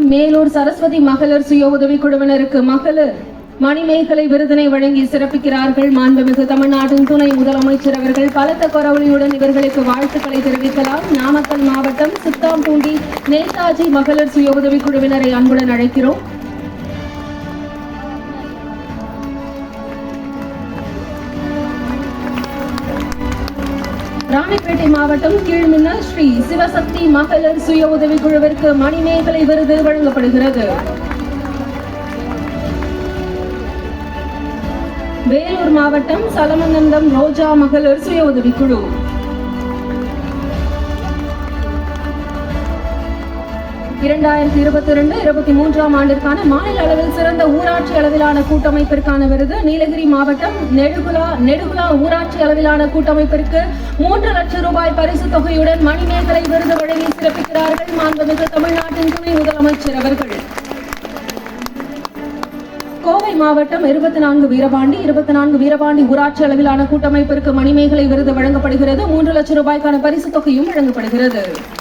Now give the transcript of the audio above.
மேலூர் சரஸ்வதி மகளிர் சுய உதவி குழுவினருக்கு மகளிர் மணிமேகலை விருதினை வழங்கி சிறப்பிக்கிறார்கள். மாண்புமிகு தமிழ்நாட்டின் துணை முதலமைச்சர் அவர்கள் பலத்த கொரவலியுடன் இவர்களுக்கு வாழ்த்துக்களை தெரிவிக்கலாம். நாமக்கல் மாவட்டம் சித்தாம்பூண்டி நேதாஜி மகளிர் சுய உதவி குழுவினரை அன்புடன் அழைக்கிறோம். ராணிப்பேட்டை மாவட்டம் கீழ்மின்ன ஸ்ரீ சிவசக்தி மகளிர் சுய உதவி குழுவிற்கு மணிமேகலை விருது வழங்கப்படுகிறது. வேலூர் மாவட்டம் சலமநந்தம் ரோஜா மகளிர் சுய உதவி குழு. இரண்டாயிரத்தி 22-23 ஆண்டிற்கான மாநில அளவில் சிறந்த ஊராட்சி அளவிலான கூட்டமைப்பிற்கான விருது நீலகிரி மாவட்டம் நெடுகுலா ஊராட்சி அளவிலான கூட்டமைப்பிற்கு 3 லட்சம் ரூபாய் பரிசு தொகையுடன் மணிமேகலை விருது வழங்கி சிறப்பிக்கிறார்கள். மாண்புமிகு தமிழ்நாட்டின் துணை முதலமைச்சர் அவர்கள். கோவை மாவட்டம் 24 வீரபாண்டி ஊராட்சி அளவிலான கூட்டமைப்பிற்கு மணிமேகலை விருது வழங்கப்படுகிறது. 3 லட்சம் ரூபாய்க்கான பரிசு தொகையும் வழங்கப்படுகிறது.